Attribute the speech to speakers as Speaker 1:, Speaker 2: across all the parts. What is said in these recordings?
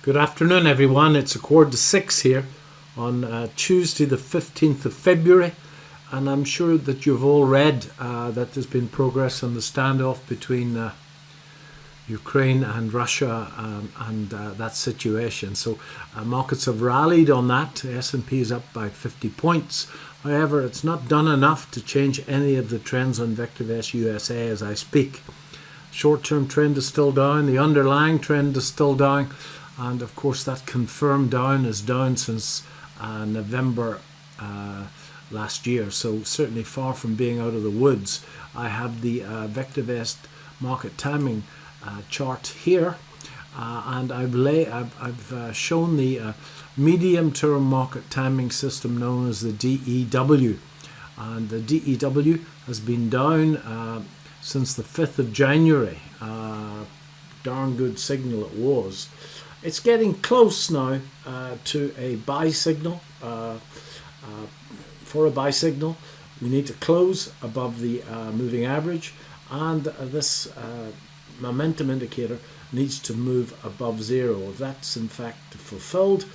Speaker 1: Good afternoon, everyone. It's 5:45 here on Tuesday the 15th of February, and I'm sure that you've all read that there's been progress on the standoff between Ukraine and Russia and that situation. So markets have rallied on that. The S&P is up by 50 points. However, it's not done enough to change any of the trends on VectorVest USA as I speak. Short-term trend is still down. The underlying trend is still down. And of course that confirmed down is down since November last year, so certainly far from being out of the woods. I have the VectorVest market timing chart here, and I've shown the medium-term market timing system known as the DEW, and the DEW has been down since the 5th of January. Darn good signal it was. It's getting close now to a buy signal. For a buy signal, we need to close above the moving average, and this momentum indicator needs to move above zero. If that's in fact fulfilled,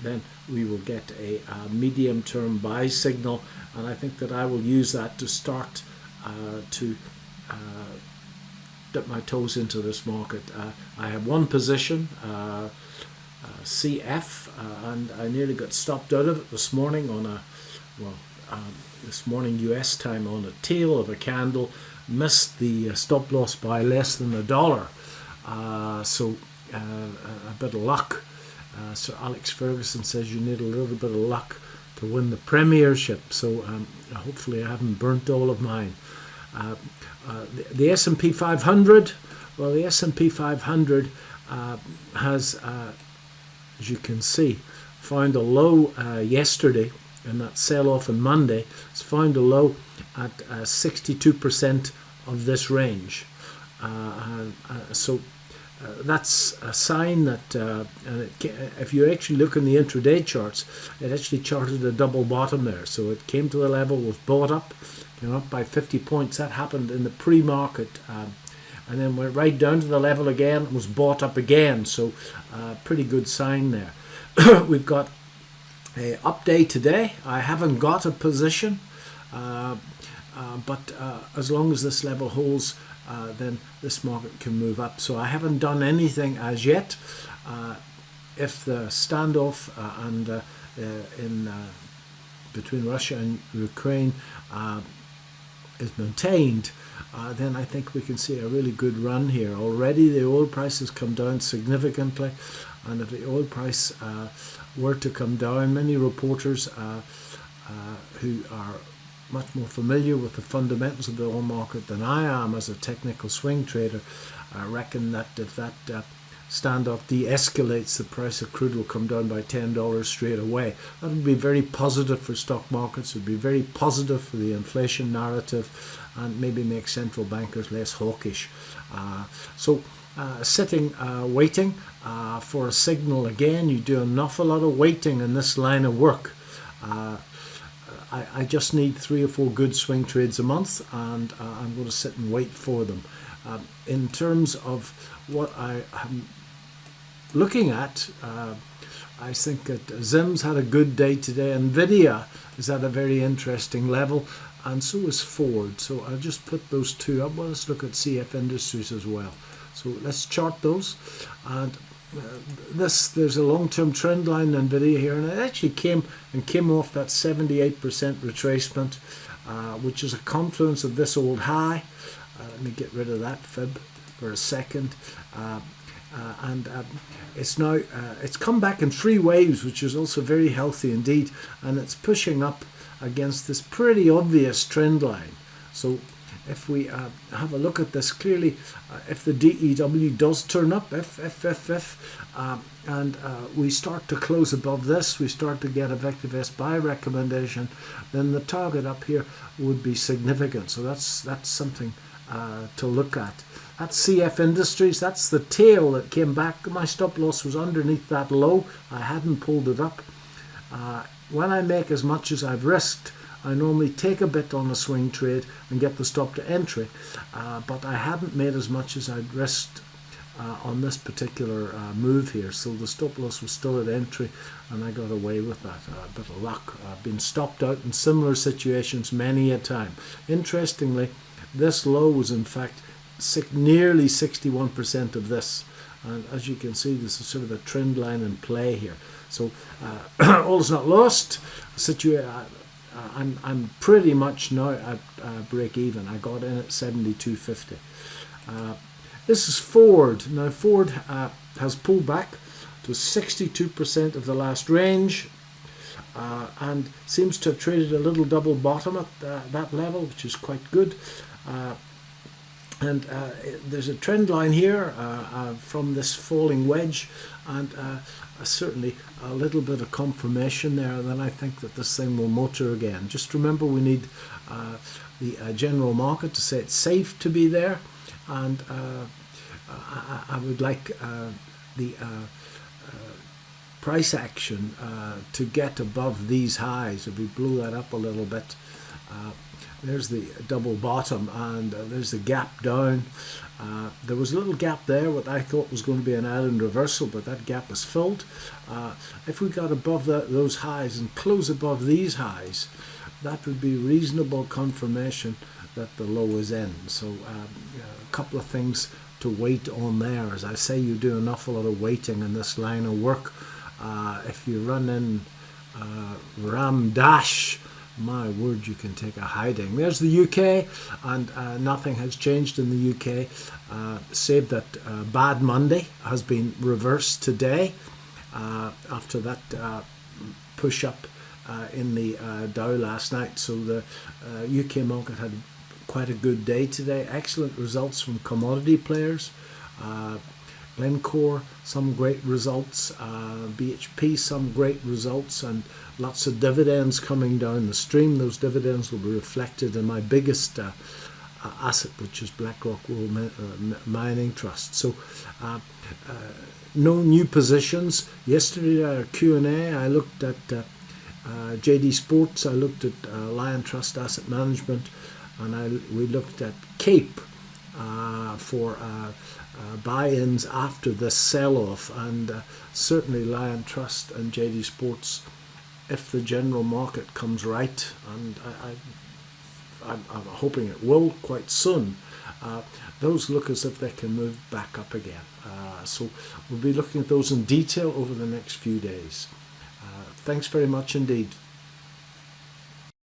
Speaker 1: then we will get a medium-term buy signal, and I think that I will use that to start to dip my toes into this market. I have one position, CF, and I nearly got stopped out of it this morning on this morning US time on a tail of a candle. Missed the stop loss by less than $1. So a bit of luck. Sir Alex Ferguson says you need a little bit of luck to win the premiership. So hopefully I haven't burnt all of mine. The S&P 500, well, the S&P 500 has, as you can see, found a low yesterday, and that sell-off on Monday. It's found a low at 62% of this range. So that's a sign that, if you actually look in the intraday charts, it actually charted a double bottom there. So it came to the level, was bought up, came up by 50 points. That happened in the pre-market, and then went right down to the level again and was bought up again. So pretty good sign there. We've got a update today. I haven't got a position, but as long as this level holds, then this market can move up. So I haven't done anything as yet. If the standoff between Russia and Ukraine is maintained, then I think we can see a really good run here. Already the oil price has come down significantly, and if the oil price were to come down, many reporters who are much more familiar with the fundamentals of the oil market than I am as a technical swing trader reckon that if that standoff de-escalates, the price of crude will come down by $10 straight away. That would be very positive for stock markets. It would be very positive for the inflation narrative, and maybe make central bankers less hawkish. So sitting waiting for a signal again. You do an awful lot of waiting in this line of work. I just need 3 or 4 good swing trades a month, and I'm going to sit and wait for them. In terms of what I am looking at, I think that Zim's had a good day today. Nvidia is at a very interesting level, and so is Ford. So I'll just put those two up. Well, let's look at CF Industries as well. So let's chart those. And there's a long-term trend line in Nvidia here, and it actually came off that 78% retracement, which is a confluence of this old high. Let me get rid of that fib for a second. It's now it's come back in 3 waves, which is also very healthy indeed, and it's pushing up against this pretty obvious trend line. So if we have a look at this clearly, if the DEW does turn up, and we start to close above this, we start to get a VectorVest buy recommendation, then the target up here would be significant. So that's something to look at. That's CF Industries. That's the tail that came back. My stop loss was underneath that low. I hadn't pulled it up. When I make as much as I've risked, I normally take a bit on a swing trade and get the stop to entry, but I hadn't made as much as I'd risked on this particular move here. So the stop loss was still at entry, and I got away with that. A bit of luck. I've been stopped out in similar situations many a time. Interestingly, this low was in fact nearly 61% of this. And as you can see, this is sort of a trend line in play here. So all is not lost. I'm pretty much now at break even. I got in at 72.50. This is Ford. Now Ford has pulled back to 62% of the last range and seems to have traded a little double bottom at that level, which is quite good. And there's a trend line here from this falling wedge, and certainly a little bit of confirmation there. And then I think that this thing will motor again. Just remember, we need the general market to say it's safe to be there, and I would like the price action to get above these highs. If we blow that up a little bit, there's the double bottom, and there's the gap down. There was a little gap there, what I thought was going to be an island reversal, but that gap is filled. If we got above those highs and close above these highs, that would be reasonable confirmation that the low is in. So a couple of things to wait on there. As I say, you do an awful lot of waiting in this line of work. If you run in Ram Dash, my word, you can take a hiding. There's the UK, and nothing has changed in the UK, save that Bad Monday has been reversed today after that push up in the Dow last night. So the UK market had quite a good day today. Excellent results from commodity players. Glencore, some great results. BHP, some great results, and lots of dividends coming down the stream. Those dividends will be reflected in my biggest asset, which is BlackRock World Mining Trust. So no new positions. Yesterday at our Q&A, I looked at JD Sports, I looked at Lion Trust Asset Management, and we looked at Cape for buy-ins after the sell-off, and certainly Lion Trust and JD Sports, if the general market comes right, and I'm hoping it will quite soon, those look as if they can move back up again. So we'll be looking at those in detail over the next few days. Thanks very much indeed.